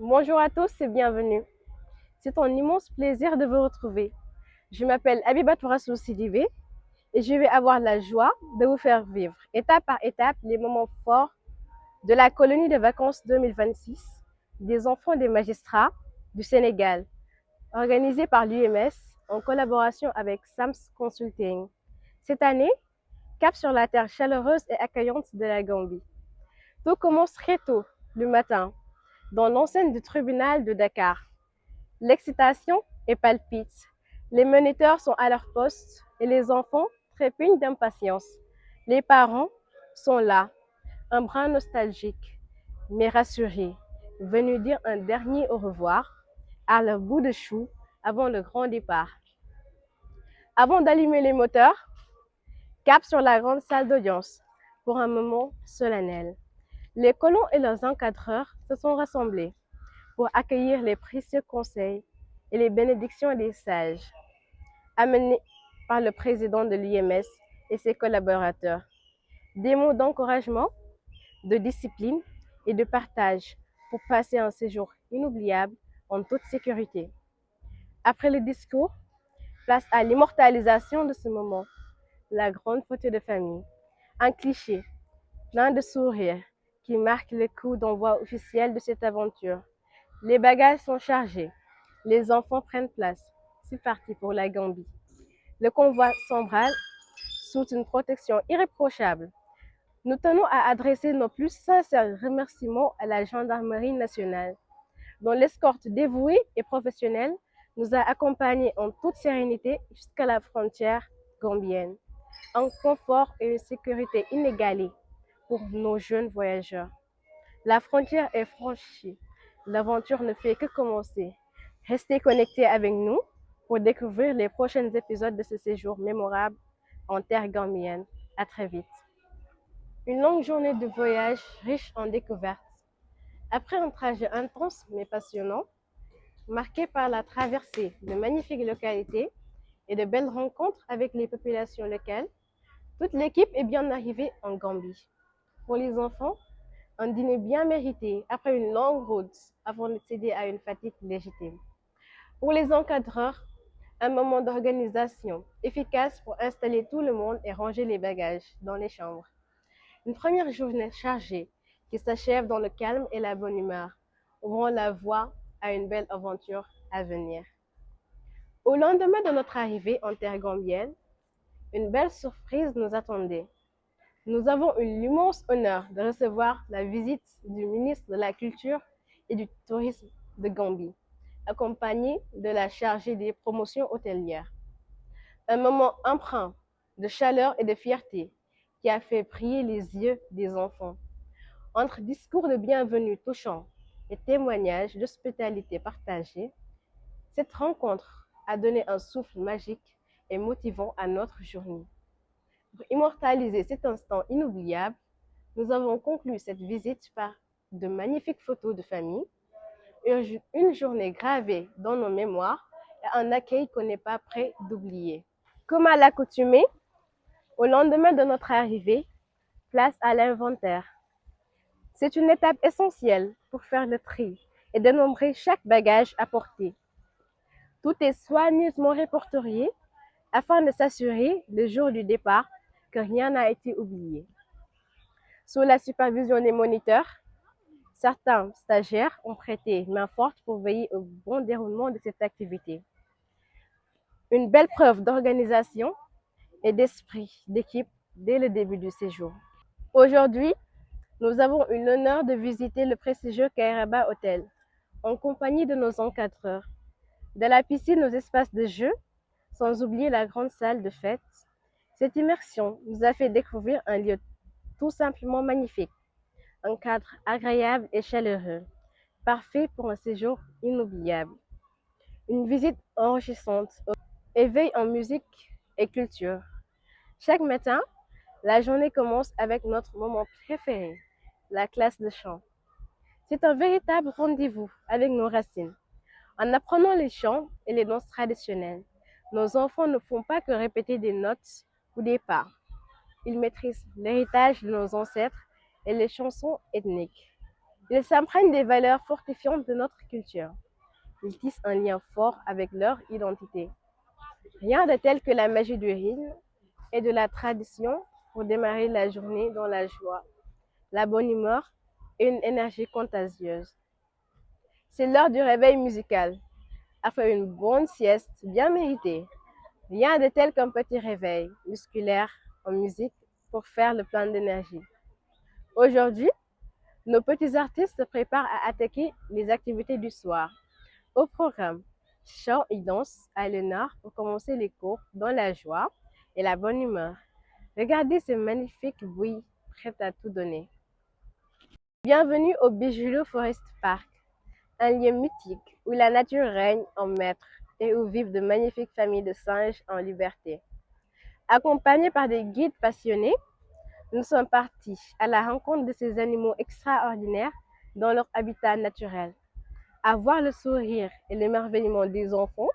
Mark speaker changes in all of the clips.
Speaker 1: Bonjour à tous et bienvenue. C'est un immense plaisir de vous retrouver. Je m'appelle Abibat Tourassou Sidibé et je vais avoir la joie de vous faire vivre étape par étape les moments forts de la colonie de vacances 2026 des enfants des magistrats du Sénégal, organisée par l'UMS en collaboration avec SAMS Consulting. Cette année, cap sur la terre chaleureuse et accueillante de la Gambie. Tout commence très tôt, le matin, dans l'enceinte du tribunal de Dakar. L'excitation est palpite. Les moniteurs sont à leur poste et les enfants trépignent d'impatience. Les parents sont là, un brin nostalgique, mais rassurés, venus dire un dernier au revoir à leur bout de chou avant le grand départ. Avant d'allumer les moteurs, cap sur la grande salle d'audience pour un moment solennel. Les colons et leurs encadreurs se sont rassemblés pour accueillir les précieux conseils et les bénédictions des sages, amenés par le président de l'UMS et ses collaborateurs. Des mots d'encouragement, de discipline et de partage pour passer un séjour inoubliable en toute sécurité. Après le discours, place à l'immortalisation de ce moment, la grande photo de famille. Un cliché, plein de sourires, qui marque le coup d'envoi officiel de cette aventure. Les bagages sont chargés. Les enfants prennent place. C'est parti pour la Gambie. Le convoi s'embrase sous une protection irréprochable. Nous tenons à adresser nos plus sincères remerciements à la Gendarmerie nationale, dont l'escorte dévouée et professionnelle nous a accompagnés en toute sérénité jusqu'à la frontière gambienne, en confort et une sécurité inégalée pour nos jeunes voyageurs. La frontière est franchie. L'aventure ne fait que commencer. Restez connectés avec nous pour découvrir les prochains épisodes de ce séjour mémorable en terre gambienne. À très vite. Une longue journée de voyage riche en découvertes. Après un trajet intense mais passionnant, marqué par la traversée de magnifiques localités et de belles rencontres avec les populations locales, toute l'équipe est bien arrivée en Gambie. Pour les enfants, un dîner bien mérité après une longue route avant de céder à une fatigue légitime. Pour les encadreurs, un moment d'organisation efficace pour installer tout le monde et ranger les bagages dans les chambres. Une première journée chargée qui s'achève dans le calme et la bonne humeur, ouvrant la voie à une belle aventure à venir. Au lendemain de notre arrivée en terre gambienne, une belle surprise nous attendait. Nous avons eu l'immense honneur de recevoir la visite du ministre de la Culture et du Tourisme de Gambie, accompagné de la chargée des promotions hôtelières. Un moment empreint de chaleur et de fierté qui a fait briller les yeux des enfants. Entre discours de bienvenue touchants et témoignages d'hospitalité partagée, cette rencontre a donné un souffle magique et motivant à notre journée. Pour immortaliser cet instant inoubliable, nous avons conclu cette visite par de magnifiques photos de famille, une journée gravée dans nos mémoires et un accueil qu'on n'est pas prêt d'oublier. Comme à l'accoutumée, au lendemain de notre arrivée, place à l'inventaire. C'est une étape essentielle pour faire le tri et dénombrer chaque bagage apporté. Tout est soigneusement répertorié afin de s'assurer, le jour du départ, que rien n'a été oublié. Sous la supervision des moniteurs, certains stagiaires ont prêté main forte pour veiller au bon déroulement de cette activité. Une belle preuve d'organisation et d'esprit d'équipe dès le début du séjour. Aujourd'hui, nous avons eu l'honneur de visiter le prestigieux Kairaba Hotel en compagnie de nos encadreurs. De la piscine aux espaces de jeu, sans oublier la grande salle de fête, cette immersion nous a fait découvrir un lieu tout simplement magnifique, un cadre agréable et chaleureux, parfait pour un séjour inoubliable. Une visite enrichissante, éveil en musique et culture. Chaque matin, la journée commence avec notre moment préféré, la classe de chant. C'est un véritable rendez-vous avec nos racines. En apprenant les chants et les danses traditionnelles, nos enfants ne font pas que répéter des notes ou des pas. Ils maîtrisent l'héritage de nos ancêtres et les chansons ethniques. Ils s'imprègnent des valeurs fortifiantes de notre culture. Ils tissent un lien fort avec leur identité. Rien de tel que la magie du rythme et de la tradition pour démarrer la journée dans la joie, la bonne humeur et une énergie contagieuse. C'est l'heure du réveil musical. Après une bonne sieste bien méritée, rien de tel qu'un petit réveil musculaire en musique pour faire le plein d'énergie. Aujourd'hui, nos petits artistes se préparent à attaquer les activités du soir. Au programme, chant et danse à l'honneur pour commencer les cours dans la joie et la bonne humeur. Regardez ce magnifique bruit prêt à tout donner. Bienvenue au Bijoulou Forest Park, un lieu mythique où la nature règne en maître et où vivent de magnifiques familles de singes en liberté. Accompagnés par des guides passionnés, nous sommes partis à la rencontre de ces animaux extraordinaires dans leur habitat naturel. À voir le sourire et l'émerveillement des enfants,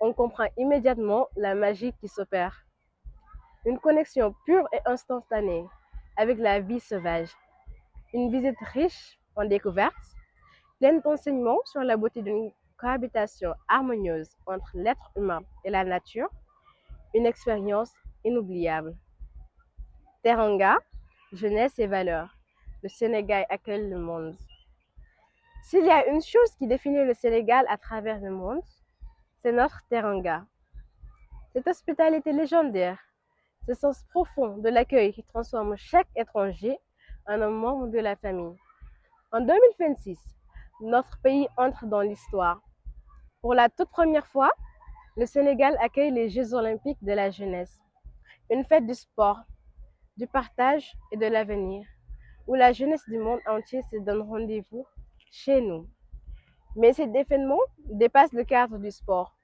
Speaker 1: on comprend immédiatement la magie qui s'opère. Une connexion pure et instantanée avec la vie sauvage. Une visite riche en découvertes, pleine d'enseignements sur la beauté d'une cohabitation harmonieuse entre l'être humain et la nature, une expérience inoubliable. Teranga, jeunesse et valeurs. Le Sénégal accueille le monde. S'il y a une chose qui définit le Sénégal à travers le monde, c'est notre teranga. Cette hospitalité légendaire, ce sens profond de l'accueil qui transforme chaque étranger en un membre de la famille. En 2026, notre pays entre dans l'histoire. Pour la toute première fois, le Sénégal accueille les Jeux olympiques de la jeunesse, une fête du sport, du partage et de l'avenir, où la jeunesse du monde entier se donne rendez-vous chez nous. Mais cet événement dépasse le cadre du sport.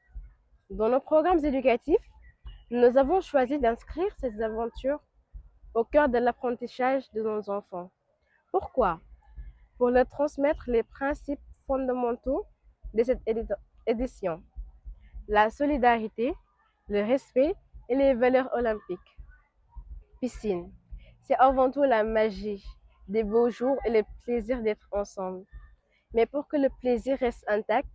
Speaker 1: Dans nos programmes éducatifs, nous avons choisi d'inscrire ces aventures au cœur de l'apprentissage de nos enfants. Pourquoi? Pour leur transmettre les principes fondamentaux de cette édition, la solidarité, le respect et les valeurs olympiques. Piscine, c'est avant tout la magie des beaux jours et le plaisir d'être ensemble. Mais pour que le plaisir reste intact,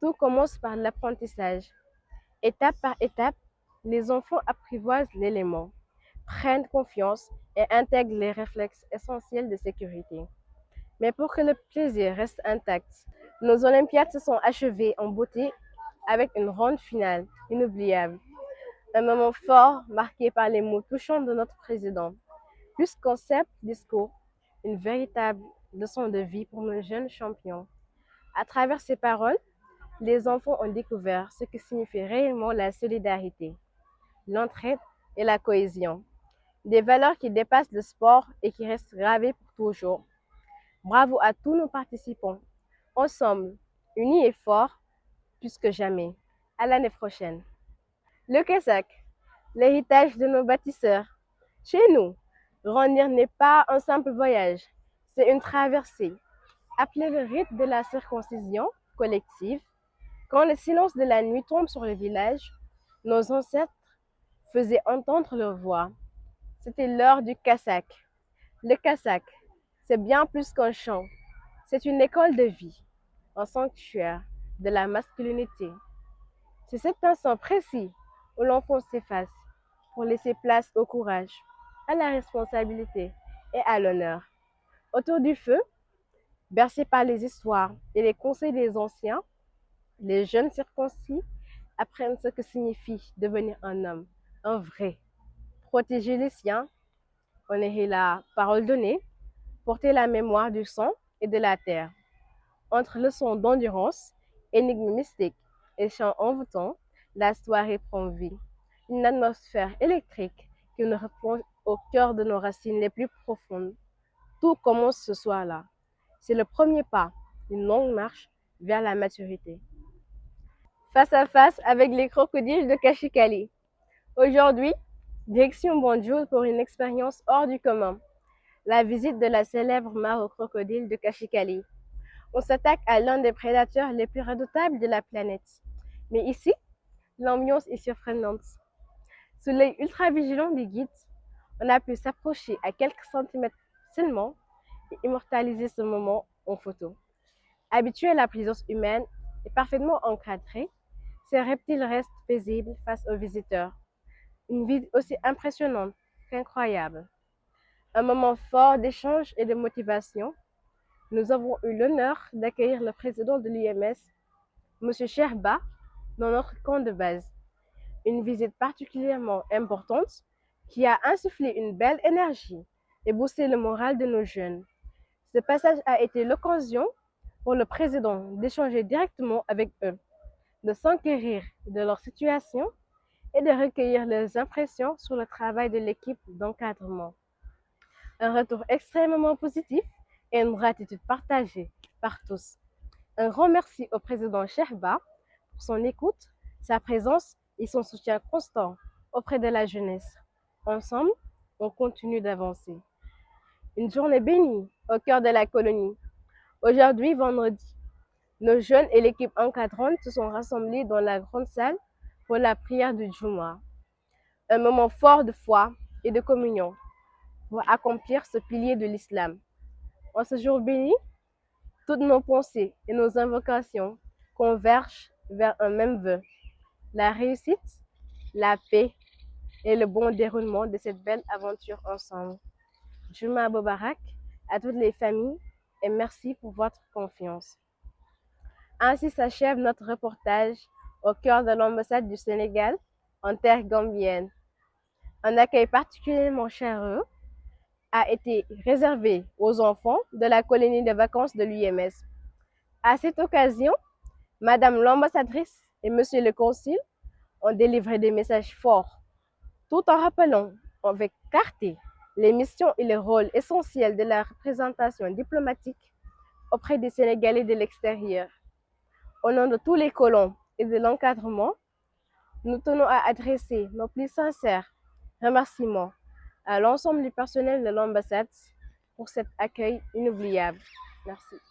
Speaker 1: tout commence par l'apprentissage. Étape par étape, les enfants apprivoisent l'élément, prennent confiance et intègrent les réflexes essentiels de sécurité. Mais pour que le plaisir reste intact, nos Olympiades se sont achevées en beauté avec une ronde finale inoubliable. Un moment fort marqué par les mots touchants de notre président. Plus qu'un simple discours, une véritable leçon de vie pour nos jeunes champions. À travers ces paroles, les enfants ont découvert ce que signifie réellement la solidarité, l'entraide et la cohésion. Des valeurs qui dépassent le sport et qui restent gravées pour toujours. Bravo à tous nos participants. Ensemble, unis et forts, plus que jamais. À l'année prochaine. Le Kazakh, l'héritage de nos bâtisseurs. Chez nous, grandir n'est pas un simple voyage, c'est une traversée. Appelé le rite de la circoncision collective, quand le silence de la nuit tombe sur le village, nos ancêtres faisaient entendre leur voix. C'était l'heure du Kazakh. Le Kazakh, c'est bien plus qu'un chant. C'est une école de vie, un sanctuaire de la masculinité. C'est cet instant précis où l'enfant s'efface pour laisser place au courage, à la responsabilité et à l'honneur. Autour du feu, bercés par les histoires et les conseils des anciens, les jeunes circoncis apprennent ce que signifie devenir un homme, un vrai. Protéger les siens, honorer la parole donnée, porter la mémoire du sang et de la terre. Entre leçons d'endurance, énigmes mystiques et chants envoûtants, la soirée prend vie. Une atmosphère électrique qui nous replonge au cœur de nos racines les plus profondes. Tout commence ce soir-là. C'est le premier pas d'une longue marche vers la maturité. Face à face avec les crocodiles de Kashikali. Aujourd'hui, direction Banjul pour une expérience hors du commun. La visite de la célèbre mare aux crocodiles de Kashikali. On s'attaque à l'un des prédateurs les plus redoutables de la planète. Mais ici, l'ambiance est surprenante. Sous l'œil ultra vigilant des guides, on a pu s'approcher à quelques centimètres seulement et immortaliser ce moment en photo. Habitués à la présence humaine et parfaitement encadrés, ces reptiles restent paisibles face aux visiteurs. Une vie aussi impressionnante qu'incroyable. Un moment fort d'échange et de motivation. Nous avons eu l'honneur d'accueillir le président de l'UMS, M. Sherba, dans notre camp de base. Une visite particulièrement importante qui a insufflé une belle énergie et boosté le moral de nos jeunes. Ce passage a été l'occasion pour le président d'échanger directement avec eux, de s'enquérir de leur situation et de recueillir leurs impressions sur le travail de l'équipe d'encadrement. Un retour extrêmement positif et une gratitude partagée par tous. Un grand merci au président Sherba pour son écoute, sa présence et son soutien constant auprès de la jeunesse. Ensemble, on continue d'avancer. Une journée bénie au cœur de la colonie. Aujourd'hui, vendredi, nos jeunes et l'équipe encadrante se sont rassemblés dans la grande salle pour la prière du Jumu'ah. Un moment fort de foi et de communion pour accomplir ce pilier de l'islam. En ce jour béni, toutes nos pensées et nos invocations convergent vers un même vœu, la réussite, la paix et le bon déroulement de cette belle aventure ensemble. Juma Bobarak à toutes les familles et merci pour votre confiance. Ainsi s'achève notre reportage au cœur de l'ambassade du Sénégal en terre gambienne. Un accueil particulièrement chaleureux a été réservé aux enfants de la colonie de vacances de l'UMS. À cette occasion, Madame l'ambassadrice et Monsieur le consul ont délivré des messages forts, tout en rappelant avec clarté les missions et les rôles essentiels de la représentation diplomatique auprès des Sénégalais de l'extérieur. Au nom de tous les colons et de l'encadrement, nous tenons à adresser nos plus sincères remerciements à l'ensemble du personnel de l'ambassade pour cet accueil inoubliable. Merci.